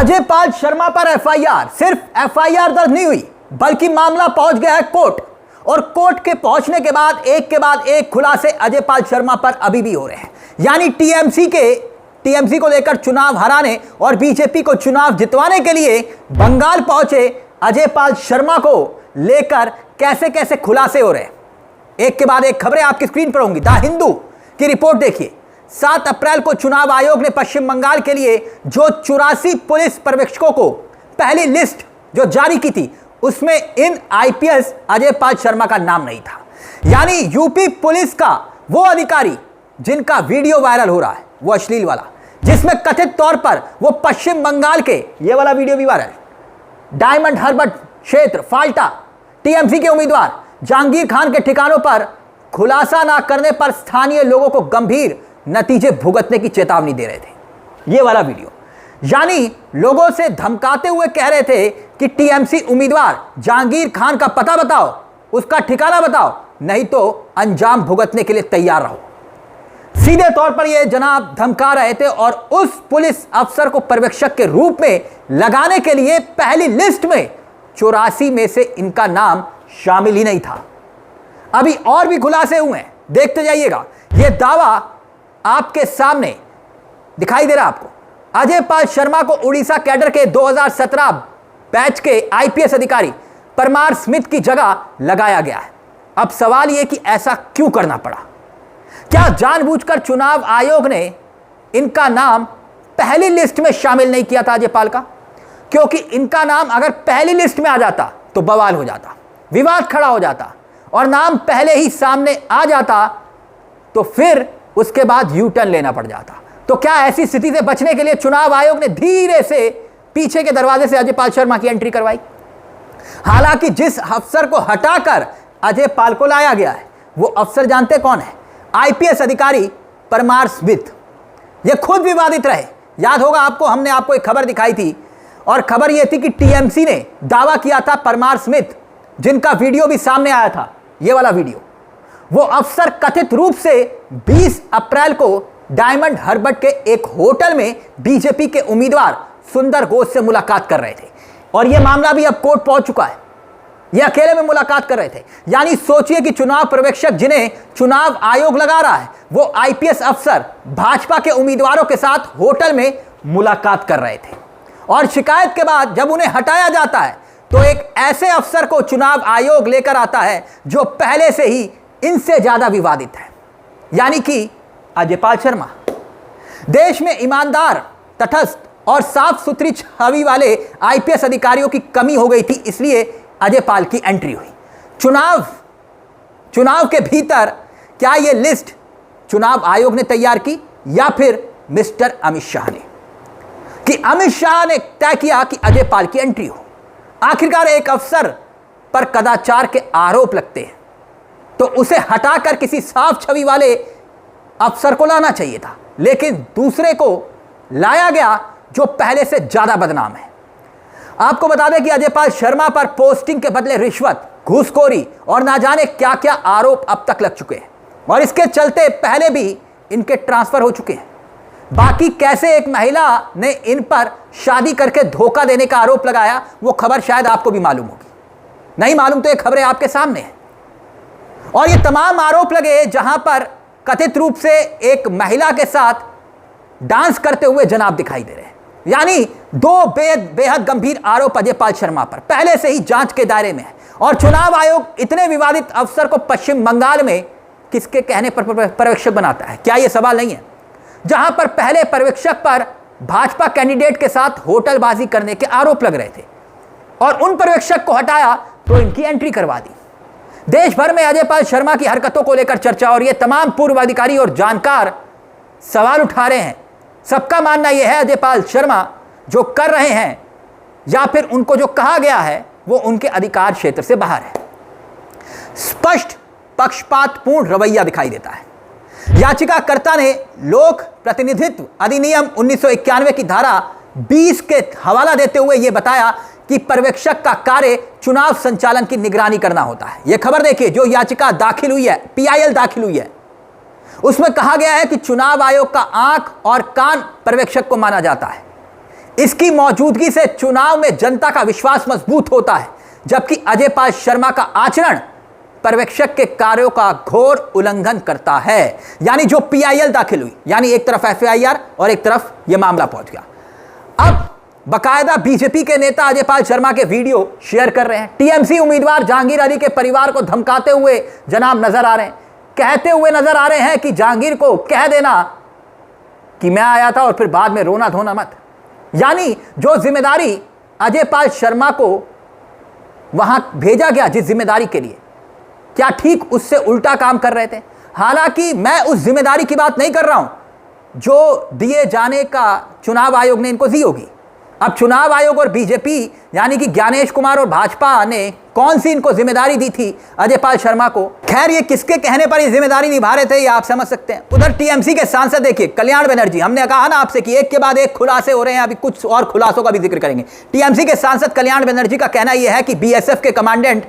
अजय पाल शर्मा पर एफआईआर, सिर्फ एफआईआर दर्ज नहीं हुई बल्कि मामला पहुंच गया है कोर्ट। और कोर्ट के पहुंचने के बाद एक खुलासे अजय पाल शर्मा पर अभी भी हो रहे हैं। यानी टीएमसी को लेकर चुनाव हराने और बीजेपी को चुनाव जितवाने के लिए बंगाल पहुंचे अजय पाल शर्मा को लेकर कैसे कैसे खुलासे हो रहे हैं। एक के बाद एक खबरें आपकी स्क्रीन पर होंगी। द हिंदू की रिपोर्ट देखिए। 7 अप्रैल को चुनाव आयोग ने पश्चिम बंगाल के लिए जो 84 पुलिस पर्यवेक्षकों को पहली लिस्ट जो जारी की थी, उसमें इन आईपीएस अजय पाल शर्मा का नाम नहीं था। यानी यूपी पुलिस का वो अधिकारी जिनका वीडियो वायरल हो रहा है, वो अश्लील वाला, जिसमें कथित तौर पर वो पश्चिम बंगाल के, ये वाला वीडियो भी वायरल, डायमंड हार्बर क्षेत्र फाल्टा टीएमसी के उम्मीदवार जहांगीर खान के ठिकानों पर खुलासा ना करने पर स्थानीय लोगों को गंभीर नतीजे भुगतने की चेतावनी दे रहे थे। ये वाला वीडियो यानी लोगों से धमकाते हुए कह रहे थे कि टीएमसी उम्मीदवार जहांगीर खान का पता बताओ, उसका ठिकाना बताओ, नहीं तो अंजाम भुगतने के लिए तैयार रहो। सीधे तौर पर ये जनाब धमका रहे थे और उस पुलिस अफसर को पर्यवेक्षक के रूप में लगाने के लिए पहली लिस्ट में 84 में से इनका नाम शामिल ही नहीं था। अभी और भी खुलासे हुए हैं, देखते जाइएगा। यह दावा आपके सामने दिखाई दे रहा है आपको। अजय पाल शर्मा को उड़ीसा कैडर के 2017 बैच के आईपीएस अधिकारी परमार स्मिथ की जगह लगाया गया है। अब सवाल यह कि ऐसा क्यों करना पड़ा? क्या जानबूझकर चुनाव आयोग ने इनका नाम पहली लिस्ट में शामिल नहीं किया था अजय पाल का? क्योंकि इनका नाम अगर पहली लिस्ट में आ जाता तो बवाल हो जाता, विवाद खड़ा हो जाता, और नाम पहले ही सामने आ जाता तो फिर उसके बाद यू टर्न लेना पड़ जाता। तो क्या ऐसी स्थिति से बचने के लिए चुनाव आयोग ने धीरे से पीछे के दरवाजे से अजय पाल शर्मा की एंट्री करवाई? हालांकि जिस अफसर को हटाकर अजय पाल को लाया गया है, वो अफसर जानते कौन है? आईपीएस अधिकारी परमार स्मिथ। ये खुद विवादित रहे। याद होगा आपको, हमने आपको एक खबर दिखाई थी और खबर यह थी कि टीएमसी ने दावा किया था परमार स्मिथ, जिनका वीडियो भी सामने आया था, ये वाला वीडियो, वो अफसर कथित रूप से 20 अप्रैल को डायमंड हार्बर के एक होटल में बीजेपी के उम्मीदवार सुंदर घोष से मुलाकात कर रहे थे। और यह मामला भी अब कोर्ट पहुंच चुका है। यह अकेले में मुलाकात कर रहे थे। यानी सोचिए कि चुनाव पर्यवेक्षक जिन्हें चुनाव आयोग लगा रहा है, वो आईपीएस अफसर भाजपा के उम्मीदवारों के साथ होटल में मुलाकात कर रहे थे। और शिकायत के बाद जब उन्हें हटाया जाता है तो एक ऐसे अफसर को चुनाव आयोग लेकर आता है जो पहले से ही इनसे ज्यादा विवादित है, यानी कि अजय पाल शर्मा। देश में ईमानदार, तटस्थ और साफ सुथरी छवि वाले आईपीएस अधिकारियों की कमी हो गई थी, इसलिए अजय पाल की एंट्री हुई। चुनाव के भीतर क्या यह लिस्ट चुनाव आयोग ने तैयार की या फिर मिस्टर अमित शाह ने? कि अमित शाह ने तय किया कि अजय पाल की एंट्री हो। आखिरकार एक अफसर पर कदाचार के आरोप लगते हैं तो उसे हटाकर किसी साफ छवि वाले अफसर को लाना चाहिए था, लेकिन दूसरे को लाया गया जो पहले से ज्यादा बदनाम है। आपको बता दें कि अजय पाल शर्मा पर पोस्टिंग के बदले रिश्वत, घूसखोरी और ना जाने क्या क्या आरोप अब तक लग चुके हैं और इसके चलते पहले भी इनके ट्रांसफर हो चुके हैं। बाकी कैसे एक महिला ने इन पर शादी करके धोखा देने का आरोप लगाया, वो खबर शायद आपको भी मालूम होगी। नहीं मालूम तो ये खबरें आपके सामने हैं। और ये तमाम आरोप लगे जहां पर कथित रूप से एक महिला के साथ डांस करते हुए जनाब दिखाई दे रहे हैं। यानी दो बेहद गंभीर आरोप अजय पाल शर्मा पर पहले से ही जांच के दायरे में है। और चुनाव आयोग इतने विवादित अफसर को पश्चिम बंगाल में किसके कहने पर पर्यवेक्षक बनाता है? क्या यह सवाल नहीं है? जहां पर पहले पर्यवेक्षक पर भाजपा कैंडिडेट के साथ होटलबाजी करने के आरोप लग रहे थे और उन पर्यवेक्षक को हटाया तो इनकी एंट्री करवा दी। देश भर में अजय पाल शर्मा की हरकतों को लेकर चर्चा और ये तमाम पूर्व अधिकारी और जानकार सवाल उठा रहे हैं। सबका मानना यह है अजय पाल शर्मा जो कर रहे हैं या फिर उनको जो कहा गया है वो उनके अधिकार क्षेत्र से बाहर है। स्पष्ट पक्षपातपूर्ण रवैया दिखाई देता है। याचिकाकर्ता ने लोक प्रतिनिधित्व अधिनियम 1991 की धारा 20 के हवाला देते हुए यह बताया कि पर्यवेक्षक का कार्य चुनाव संचालन की निगरानी करना होता है। यह खबर देखिए जो याचिका दाखिल हुई है, पीआईएल दाखिल हुई है, उसमें कहा गया है कि चुनाव आयोग का आंख और कान पर्यवेक्षक को माना जाता है। इसकी मौजूदगी से चुनाव में जनता का विश्वास मजबूत होता है, जबकि अजय पाल शर्मा का आचरण पर्यवेक्षक के कार्यों का घोर उल्लंघन करता है। यानी जो पीआईएल दाखिल हुई, यानी एक तरफ एफआईआर और एक तरफ यह मामला पहुंच गया। अब बकायदा बीजेपी के नेता अजय पाल शर्मा के वीडियो शेयर कर रहे हैं। टीएमसी उम्मीदवार जहांगीर अली के परिवार को धमकाते हुए जनाब नजर आ रहे हैं, कहते हुए नजर आ रहे हैं कि जहांगीर को कह देना कि मैं आया था और फिर बाद में रोना धोना मत। यानी जो जिम्मेदारी अजय पाल शर्मा को वहां भेजा गया, जिस जिम्मेदारी के लिए, क्या ठीक उससे उल्टा काम कर रहे थे। हालांकि मैं उस जिम्मेदारी की बात नहीं कर रहा हूं जो दिए जाने का चुनाव आयोग ने इनको दी होगी। अब चुनाव आयोग और बीजेपी यानी कि ज्ञानेश कुमार और भाजपा ने कौन सी इनको जिम्मेदारी दी थी अजय पाल शर्मा को। खैर, ये किसके कहने पर ये जिम्मेदारी निभा रहे थे ये आप समझ सकते हैं। उधर टीएमसी के सांसद देखिए कल्याण बनर्जी, हमने कहा ना आपसे कि एक के बाद एक खुलासे हो रहे हैं, अभी कुछ और खुलासों का भी जिक्र करेंगे। टीएमसी के सांसद कल्याण बनर्जी का कहना यह है कि बीएसएफ के कमांडेंट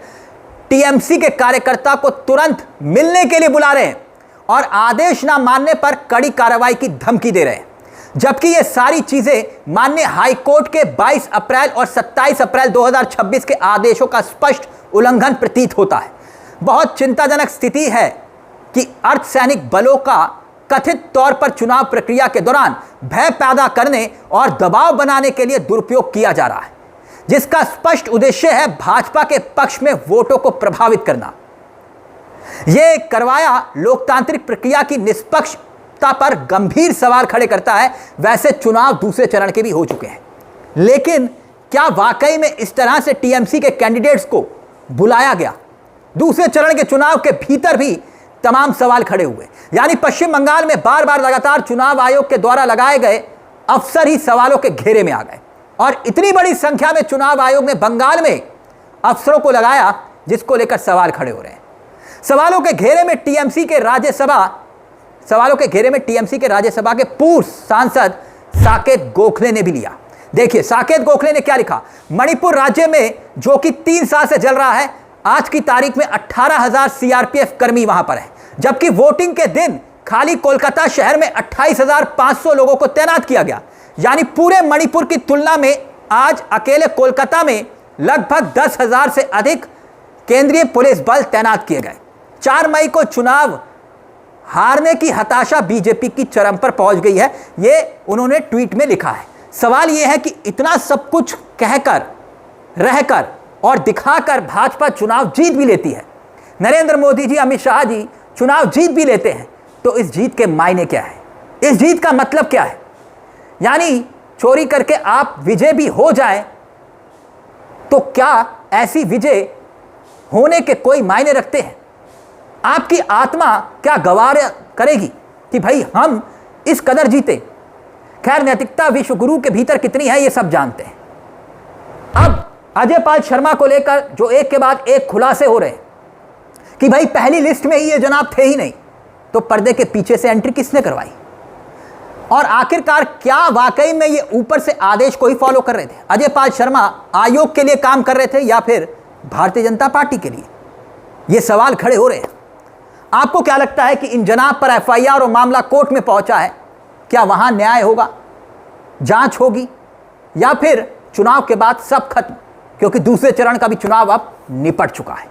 टीएमसी के कार्यकर्ता को तुरंत मिलने के लिए बुला रहे हैं और आदेश ना मानने पर कड़ी कार्रवाई की धमकी दे रहे हैं, जबकि ये सारी चीजें माननीय हाईकोर्ट के 22 अप्रैल और 27 अप्रैल 2026 के आदेशों का स्पष्ट उल्लंघन प्रतीत होता है। बहुत चिंताजनक स्थिति है कि अर्धसैनिक बलों का कथित तौर पर चुनाव प्रक्रिया के दौरान भय पैदा करने और दबाव बनाने के लिए दुरुपयोग किया जा रहा है, जिसका स्पष्ट उद्देश्य है भाजपा के पक्ष में वोटों को प्रभावित करना। यह करवाया लोकतांत्रिक प्रक्रिया की निष्पक्षता पर गंभीर सवाल खड़े करता है। वैसे चुनाव दूसरे चरण के भी हो चुके हैं, लेकिन क्या वाकई में इस तरह से टीएमसी के कैंडिडेट्स को बुलाया गया? दूसरे चरण के चुनाव के भीतर भी तमाम सवाल खड़े हुए। यानी पश्चिम बंगाल में बार बार लगातार चुनाव आयोग के द्वारा लगाए गए अफसर ही सवालों के घेरे में आ गए, और इतनी बड़ी संख्या में चुनाव आयोग ने बंगाल में अफसरों को लगाया, जिसको लेकर सवाल खड़े हो रहे हैं। सवालों के घेरे में टीएमसी के राज्यसभा के पूर्व सांसद साकेत गोखले ने भी लिया। देखिए साकेत गोखले ने क्या लिखा। मणिपुर राज्य में जो कि 3 साल से जल रहा है, आज की तारीख में 18,000 सीआरपीएफ कर्मी वहां पर है, जबकि वोटिंग के दिन खाली कोलकाता शहर में 28,500 लोगों को तैनात किया गया। यानी पूरे मणिपुर की तुलना में आज अकेले कोलकाता में लगभग 10,000 से अधिक केंद्रीय पुलिस बल तैनात किए गए। 4 मई को चुनाव हारने की हताशा बीजेपी की चरम पर पहुंच गई है, ये उन्होंने ट्वीट में लिखा है। सवाल यह है कि इतना सब कुछ कहकर, रहकर और दिखाकर भाजपा चुनाव जीत भी लेती है, नरेंद्र मोदी जी, अमित शाह जी चुनाव जीत भी लेते हैं, तो इस जीत के मायने क्या है? इस जीत का मतलब क्या है? यानी चोरी करके आप विजय भी हो जाएं तो क्या ऐसी विजय होने के कोई मायने रखते हैं? आपकी आत्मा क्या गवारा करेगी कि भाई हम इस कदर जीते? खैर, नैतिकता विश्वगुरु के भीतर कितनी है ये सब जानते हैं। अब अजय पाल शर्मा को लेकर जो एक के बाद एक खुलासे हो रहे हैं कि भाई पहली लिस्ट में ही ये जनाब थे ही नहीं, तो पर्दे के पीछे से एंट्री किसने करवाई? और आखिरकार क्या वाकई में ये ऊपर से आदेश को ही फॉलो कर रहे थे? अजय पाल शर्मा आयोग के लिए काम कर रहे थे या फिर भारतीय जनता पार्टी के लिए? ये सवाल खड़े हो रहे हैं। आपको क्या लगता है कि इन जनाब पर एफआईआर और मामला कोर्ट में पहुंचा है, क्या वहां न्याय होगा, जांच होगी, या फिर चुनाव के बाद सब खत्म, क्योंकि दूसरे चरण का भी चुनाव अब निपट चुका है?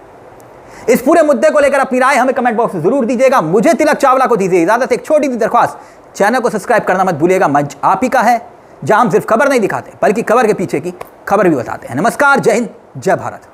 इस पूरे मुद्दे को लेकर अपनी राय हमें कमेंट बॉक्स में जरूर दीजिएगा। मुझे तिलक चावला को दीजिए इजाजत। एक छोटी सी दरख्वास्त, चैनल को सब्सक्राइब करना मत भूलिएगा। मंच आप ही का है जहां हम सिर्फ खबर नहीं दिखाते बल्कि खबर के पीछे की खबर भी बताते हैं। नमस्कार, जय हिंद, जय भारत।